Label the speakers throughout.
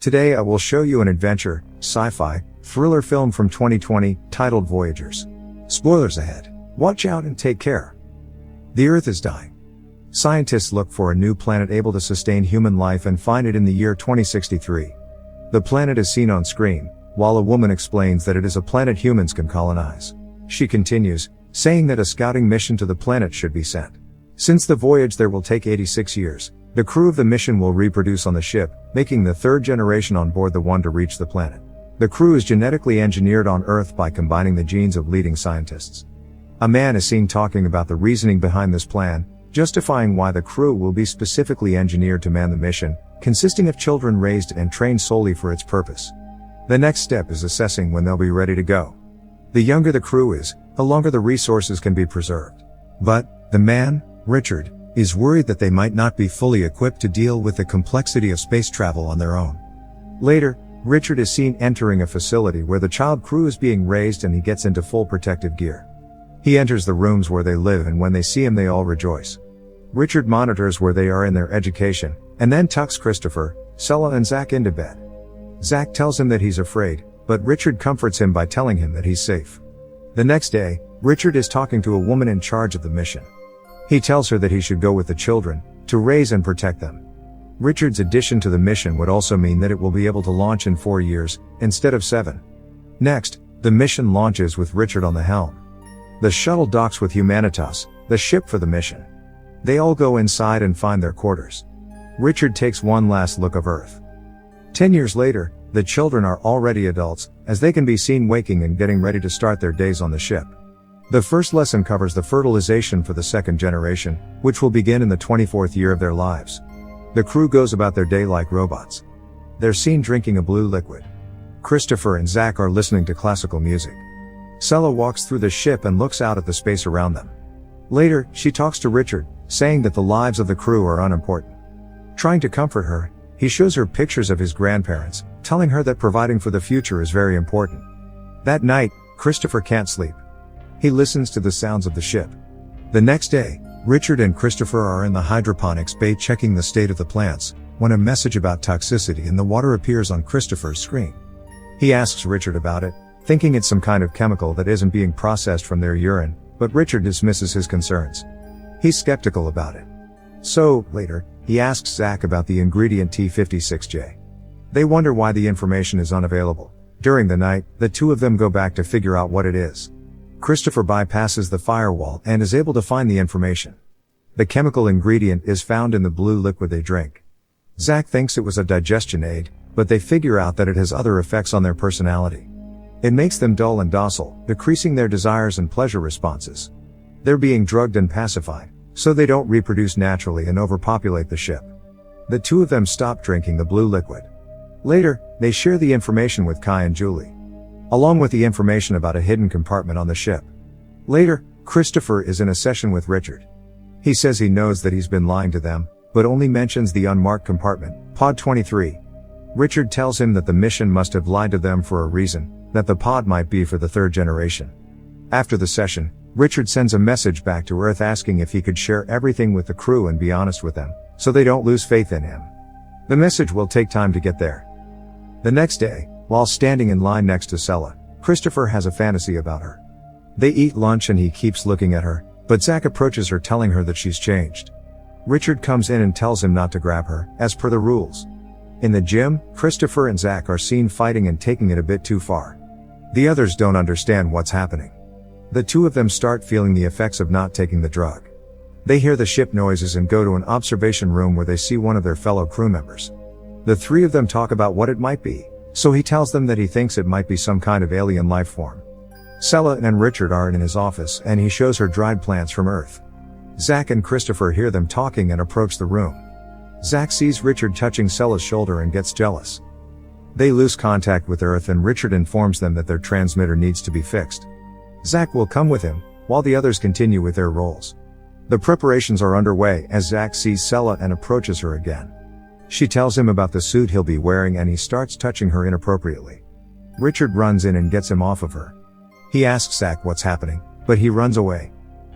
Speaker 1: Today I will show you an adventure, sci-fi, thriller film from 2020, titled Voyagers. Spoilers ahead. Watch out and take care. The Earth is dying. Scientists look for a new planet able to sustain human life and find it in the year 2063. The planet is seen on screen, while a woman explains that it is a planet humans can colonize. She continues, saying that a scouting mission to the planet should be sent. Since the voyage there will take 86 years, the crew of the mission will reproduce on the ship, making the third generation on board the one to reach the planet. The crew is genetically engineered on Earth by combining the genes of leading scientists. A man is seen talking about the reasoning behind this plan, justifying why the crew will be specifically engineered to man the mission, consisting of children raised and trained solely for its purpose. The next step is assessing when they'll be ready to go. The younger the crew is, the longer the resources can be preserved. But, the man, Richard, is worried that they might not be fully equipped to deal with the complexity of space travel on their own. Later, Richard is seen entering a facility where the child crew is being raised and he gets into full protective gear. He enters the rooms where they live and when they see him they all rejoice. Richard monitors where they are in their education, and then tucks Christopher, Sella and Zach into bed. Zach tells him that he's afraid, but Richard comforts him by telling him that he's safe. The next day, Richard is talking to a woman in charge of the mission. He tells her that he should go with the children, to raise and protect them. Richard's addition to the mission would also mean that it will be able to launch in 4 years, instead of 7. Next, the mission launches with Richard on the helm. The shuttle docks with Humanitas, the ship for the mission. They all go inside and find their quarters. Richard takes one last look of Earth. 10 years later, the children are already adults, as they can be seen waking and getting ready to start their days on the ship. The first lesson covers the fertilization for the second generation, which will begin in the 24th year of their lives. The crew goes about their day like robots. They're seen drinking a blue liquid. Christopher and Zach are listening to classical music. Sella walks through the ship and looks out at the space around them. Later, she talks to Richard, saying that the lives of the crew are unimportant. Trying to comfort her, he shows her pictures of his grandparents, telling her that providing for the future is very important. That night, Christopher can't sleep. He listens to the sounds of the ship. The next day, Richard and Christopher are in the hydroponics bay checking the state of the plants, when a message about toxicity in the water appears on Christopher's screen. He asks Richard about it, thinking it's some kind of chemical that isn't being processed from their urine, but Richard dismisses his concerns. He's skeptical about it. So, later, he asks Zach about the ingredient T56J. They wonder why the information is unavailable. During the night, the two of them go back to figure out what it is. Christopher bypasses the firewall and is able to find the information. The chemical ingredient is found in the blue liquid they drink. Zach thinks it was a digestion aid, but they figure out that it has other effects on their personality. It makes them dull and docile, decreasing their desires and pleasure responses. They're being drugged and pacified, so they don't reproduce naturally and overpopulate the ship. The two of them stop drinking the blue liquid. Later, they share the information with Kai and Julie, along with the information about a hidden compartment on the ship. Later, Christopher is in a session with Richard. He says he knows that he's been lying to them, but only mentions the unmarked compartment, Pod 23. Richard tells him that the mission must have lied to them for a reason, that the pod might be for the third generation. After the session, Richard sends a message back to Earth asking if he could share everything with the crew and be honest with them, so they don't lose faith in him. The message will take time to get there. The next day, while standing in line next to Sella, Christopher has a fantasy about her. They eat lunch and he keeps looking at her, but Zach approaches her telling her that she's changed. Richard comes in and tells him not to grab her, as per the rules. In the gym, Christopher and Zach are seen fighting and taking it a bit too far. The others don't understand what's happening. The two of them start feeling the effects of not taking the drug. They hear the ship noises and go to an observation room where they see one of their fellow crew members. The three of them talk about what it might be, so he tells them that he thinks it might be some kind of alien life form. Sella and Richard are in his office and he shows her dried plants from Earth. Zach and Christopher hear them talking and approach the room. Zach sees Richard touching Sella's shoulder and gets jealous. They lose contact with Earth and Richard informs them that their transmitter needs to be fixed. Zach will come with him, while the others continue with their roles. The preparations are underway as Zach sees Sella and approaches her again. She tells him about the suit he'll be wearing and he starts touching her inappropriately. Richard runs in and gets him off of her. He asks Zach what's happening, but he runs away.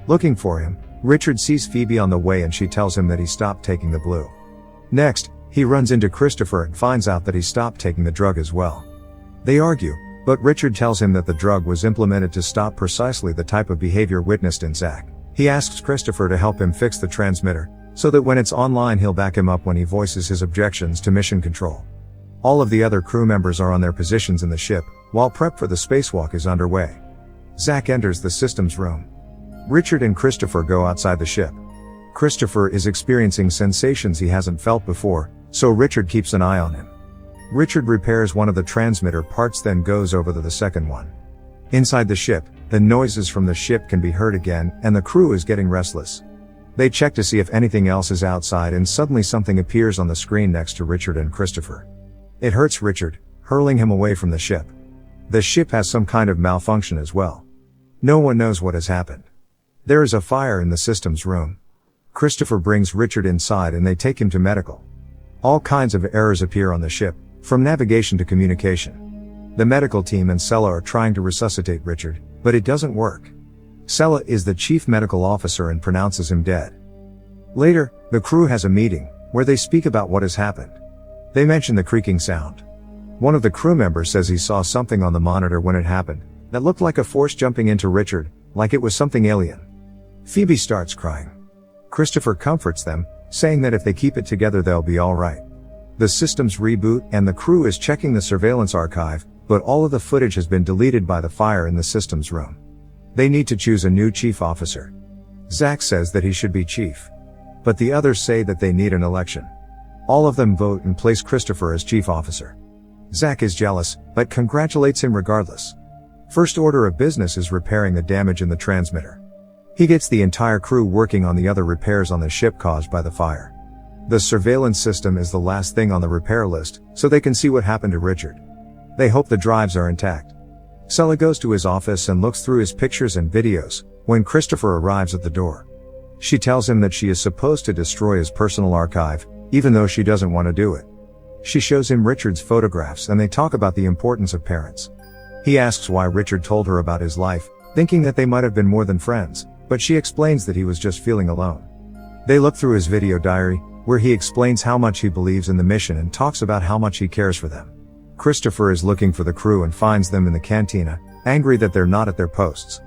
Speaker 1: Looking for him, Richard sees Phoebe on the way and she tells him that he stopped taking the blue. Next, He runs into Christopher and finds out that he stopped taking the drug as well. They argue, but Richard tells him that the drug was implemented to stop precisely the type of behavior witnessed in Zach. He asks Christopher to help him fix the transmitter, so that when it's online he'll back him up when he voices his objections to mission control. All of the other crew members are on their positions in the ship, while prep for the spacewalk is underway. Zach enters the systems room. Richard and Christopher go outside the ship. Christopher is experiencing sensations he hasn't felt before, so Richard keeps an eye on him. Richard repairs one of the transmitter parts, then goes over to the second one. Inside the ship, the noises from the ship can be heard again, and the crew is getting restless. They check to see if anything else is outside, and suddenly something appears on the screen next to Richard and Christopher. It hurts Richard, hurling him away from the ship. The ship has some kind of malfunction as well. No one knows what has happened. There is a fire in the systems room. Christopher brings Richard inside and they take him to medical. All kinds of errors appear on the ship, from navigation to communication. The medical team and Sella are trying to resuscitate Richard, but it doesn't work. Sella is the chief medical officer and pronounces him dead. Later, the crew has a meeting, where they speak about what has happened. They mention the creaking sound. One of the crew members says he saw something on the monitor when it happened, that looked like a force jumping into Richard, like it was something alien. Phoebe starts crying. Christopher comforts them, saying that if they keep it together they'll be alright. The systems reboot and the crew is checking the surveillance archive, but all of the footage has been deleted by the fire in the systems room. They need to choose a new chief officer. Zach says that he should be chief. But the others say that they need an election. All of them vote and place Christopher as chief officer. Zach is jealous, but congratulates him regardless. First order of business is repairing the damage in the transmitter. He gets the entire crew working on the other repairs on the ship caused by the fire. The surveillance system is the last thing on the repair list, so they can see what happened to Richard. They hope the drives are intact. Sella goes to his office and looks through his pictures and videos, when Christopher arrives at the door. She tells him that she is supposed to destroy his personal archive, even though she doesn't want to do it. She shows him Richard's photographs and they talk about the importance of parents. He asks why Richard told her about his life, thinking that they might have been more than friends, but she explains that he was just feeling alone. They look through his video diary, where he explains how much he believes in the mission and talks about how much he cares for them. Christopher is looking for the crew and finds them in the cantina, angry that they're not at their posts.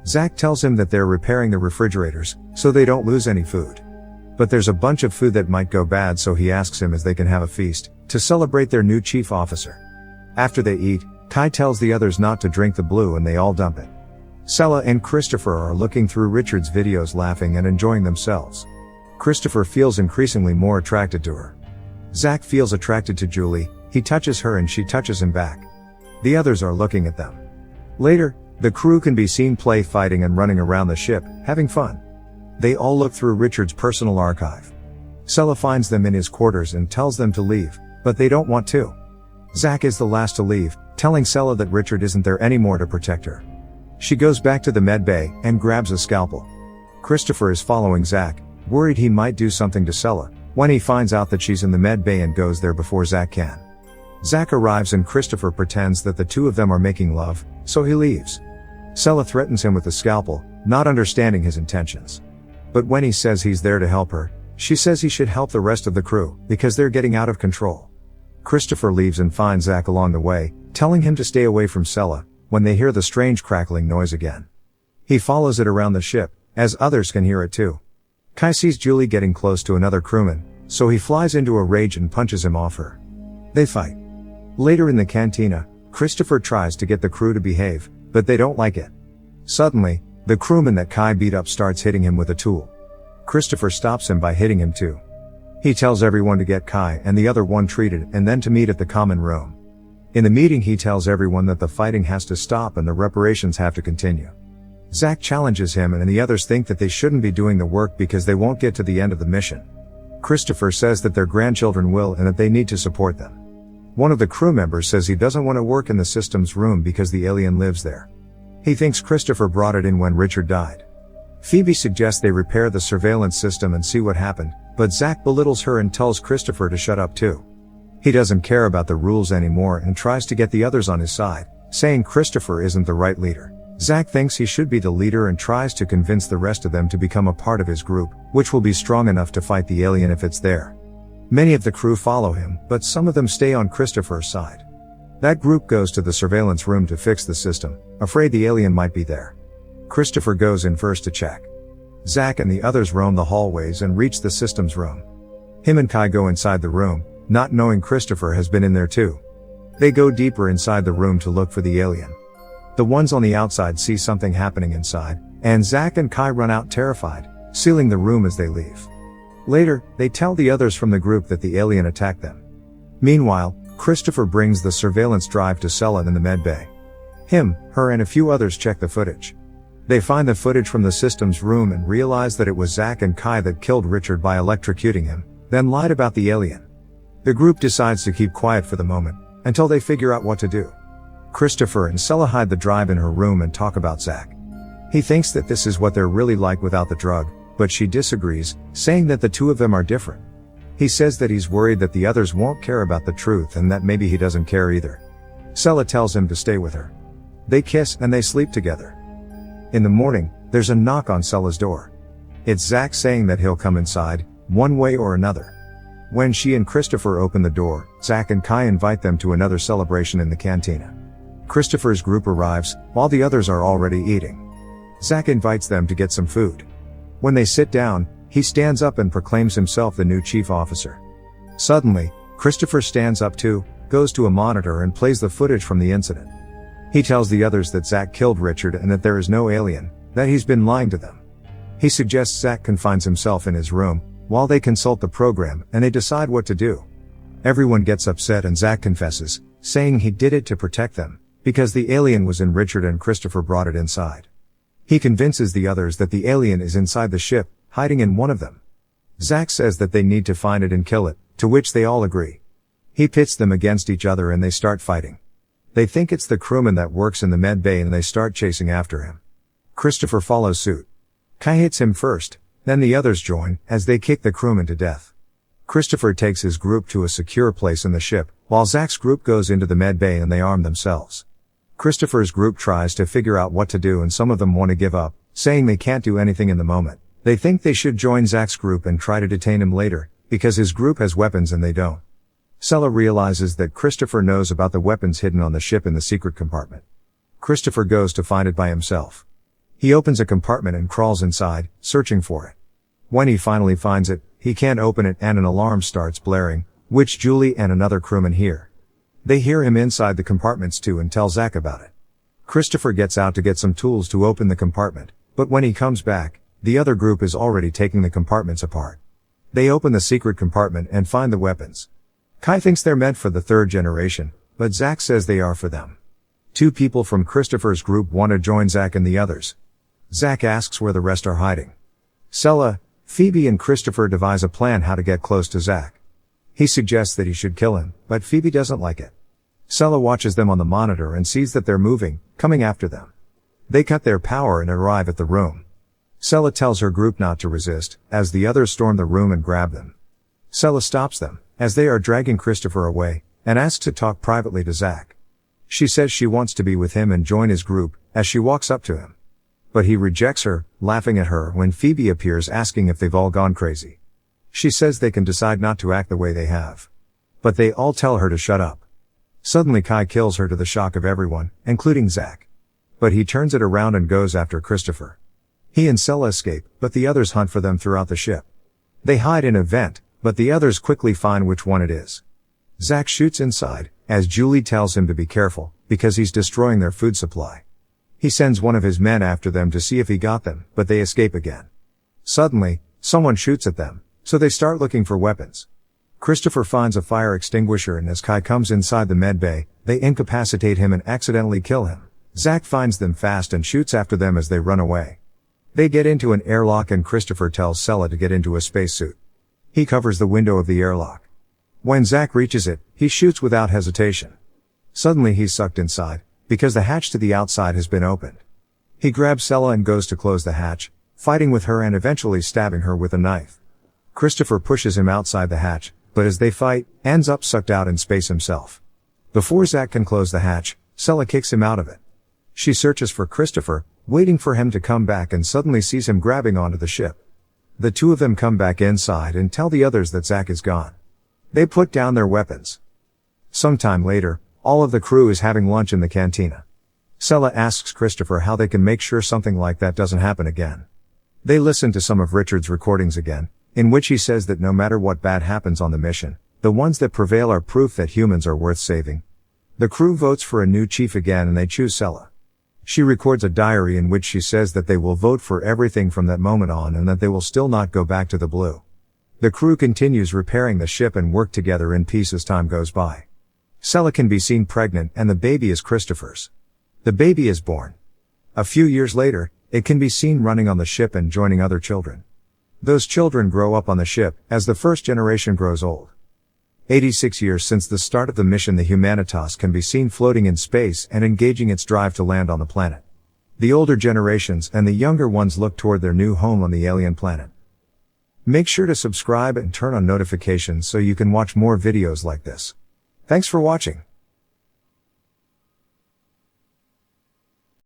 Speaker 1: Zach tells him that they're repairing the refrigerators, so they don't lose any food. But there's a bunch of food that might go bad, so he asks him if they can have a feast, to celebrate their new chief officer. After they eat, Kai tells the others not to drink the blue and they all dump it. Sella and Christopher are looking through Richard's videos, laughing and enjoying themselves. Christopher feels increasingly more attracted to her. Zach feels attracted to Julie, he touches her and she touches him back. The others are looking at them. Later, the crew can be seen play fighting and running around the ship, having fun. They all look through Richard's personal archive. Sella finds them in his quarters and tells them to leave, but they don't want to. Zach is the last to leave, telling Sella that Richard isn't there anymore to protect her. She goes back to the med bay and grabs a scalpel. Christopher is following Zach, worried he might do something to Sella, when he finds out that she's in the med bay and goes there before Zach can. Zach arrives and Christopher pretends that the two of them are making love, so he leaves. Sella threatens him with the scalpel, not understanding his intentions. But when he says he's there to help her, she says he should help the rest of the crew, because they're getting out of control. Christopher leaves and finds Zach along the way, telling him to stay away from Sella, when they hear the strange crackling noise again. He follows it around the ship, as others can hear it too. Kai sees Julie getting close to another crewman, so he flies into a rage and punches him off her. They fight. Later in the cantina, Christopher tries to get the crew to behave, but they don't like it. Suddenly, the crewman that Kai beat up starts hitting him with a tool. Christopher stops him by hitting him too. He tells everyone to get Kai and the other one treated and then to meet at the common room. In the meeting he tells everyone that the fighting has to stop and the reparations have to continue. Zach challenges him and the others think that they shouldn't be doing the work because they won't get to the end of the mission. Christopher says that their grandchildren will and that they need to support them. One of the crew members says he doesn't want to work in the systems room because the alien lives there. He thinks Christopher brought it in when Richard died. Phoebe suggests they repair the surveillance system and see what happened, but Zach belittles her and tells Christopher to shut up too. He doesn't care about the rules anymore and tries to get the others on his side, saying Christopher isn't the right leader. Zach thinks he should be the leader and tries to convince the rest of them to become a part of his group, which will be strong enough to fight the alien if it's there. Many of the crew follow him, but some of them stay on Christopher's side. That group goes to the surveillance room to fix the system, afraid the alien might be there. Christopher goes in first to check. Zack and the others roam the hallways and reach the systems room. Him and Kai go inside the room, not knowing Christopher has been in there too. They go deeper inside the room to look for the alien. The ones on the outside see something happening inside, and Zack and Kai run out terrified, sealing the room as they leave. Later, they tell the others from the group that the alien attacked them. Meanwhile, Christopher brings the surveillance drive to Sella in the med bay. Him, her and a few others check the footage. They find the footage from the systems room and realize that it was Zack and Kai that killed Richard by electrocuting him, then lied about the alien. The group decides to keep quiet for the moment, until they figure out what to do. Christopher and Sella hide the drive in her room and talk about Zack. He thinks that this is what they're really like without the drug, but she disagrees, saying that the two of them are different. He says that he's worried that the others won't care about the truth and that maybe he doesn't care either. Sella tells him to stay with her. They kiss and they sleep together. In the morning, there's a knock on Sella's door. It's Zack saying that he'll come inside, one way or another. When she and Christopher open the door, Zack and Kai invite them to another celebration in the cantina. Christopher's group arrives, while the others are already eating. Zack invites them to get some food. When they sit down, he stands up and proclaims himself the new chief officer. Suddenly, Christopher stands up too, goes to a monitor and plays the footage from the incident. He tells the others that Zack killed Richard and that there is no alien, that he's been lying to them. He suggests Zack confines himself in his room, while they consult the program and they decide what to do. Everyone gets upset and Zack confesses, saying he did it to protect them, because the alien was in Richard and Christopher brought it inside. He convinces the others that the alien is inside the ship, hiding in one of them. Zack says that they need to find it and kill it, to which they all agree. He pits them against each other and they start fighting. They think it's the crewman that works in the med bay and they start chasing after him. Christopher follows suit. Kai hits him first, then the others join, as they kick the crewman to death. Christopher takes his group to a secure place in the ship, while Zack's group goes into the med bay and they arm themselves. Christopher's group tries to figure out what to do and some of them want to give up, saying they can't do anything in the moment. They think they should join Zack's group and try to detain him later, because his group has weapons and they don't. Sella realizes that Christopher knows about the weapons hidden on the ship in the secret compartment. Christopher goes to find it by himself. He opens a compartment and crawls inside, searching for it. When he finally finds it, he can't open it and an alarm starts blaring, which Julie and another crewman hear. They hear him inside the compartments too and tell Zack about it. Christopher gets out to get some tools to open the compartment, but when he comes back, the other group is already taking the compartments apart. They open the secret compartment and find the weapons. Kai thinks they're meant for the third generation, but Zack says they are for them. Two people from Christopher's group want to join Zack and the others. Zack asks where the rest are hiding. Sella, Phoebe and Christopher devise a plan how to get close to Zack. He suggests that he should kill him, but Phoebe doesn't like it. Sella watches them on the monitor and sees that they're moving, coming after them. They cut their power and arrive at the room. Sella tells her group not to resist, as the others storm the room and grab them. Sella stops them, as they are dragging Christopher away, and asks to talk privately to Zack. She says she wants to be with him and join his group, as she walks up to him. But he rejects her, laughing at her when Phoebe appears asking if they've all gone crazy. She says they can decide not to act the way they have. But they all tell her to shut up. Suddenly Kai kills her to the shock of everyone, including Zack. But he turns it around and goes after Christopher. He and Sella escape, but the others hunt for them throughout the ship. They hide in a vent, but the others quickly find which one it is. Zack shoots inside, as Julie tells him to be careful, because he's destroying their food supply. He sends one of his men after them to see if he got them, but they escape again. Suddenly, someone shoots at them, so they start looking for weapons. Christopher finds a fire extinguisher and as Kai comes inside the med bay, they incapacitate him and accidentally kill him. Zack finds them fast and shoots after them as they run away. They get into an airlock and Christopher tells Sella to get into a spacesuit. He covers the window of the airlock. When Zack reaches it, he shoots without hesitation. Suddenly he's sucked inside, because the hatch to the outside has been opened. He grabs Sella and goes to close the hatch, fighting with her and eventually stabbing her with a knife. Christopher pushes him outside the hatch, but as they fight, ends up sucked out in space himself. Before Zack can close the hatch, Sella kicks him out of it. She searches for Christopher, waiting for him to come back and suddenly sees him grabbing onto the ship. The two of them come back inside and tell the others that Zack is gone. They put down their weapons. Sometime later, all of the crew is having lunch in the cantina. Sella asks Christopher how they can make sure something like that doesn't happen again. They listen to some of Richard's recordings again, in which he says that no matter what bad happens on the mission, the ones that prevail are proof that humans are worth saving. The crew votes for a new chief again and they choose Sella. She records a diary in which she says that they will vote for everything from that moment on and that they will still not go back to the blue. The crew continues repairing the ship and work together in peace as time goes by. Sella can be seen pregnant and the baby is Christopher's. The baby is born. A few years later, it can be seen running on the ship and joining other children. Those children grow up on the ship, as the first generation grows old. 86 years since the start of the mission, the Humanitas can be seen floating in space and engaging its drive to land on the planet. The older generations and the younger ones look toward their new home on the alien planet. Make sure to subscribe and turn on notifications so you can watch more videos like this. Thanks for watching.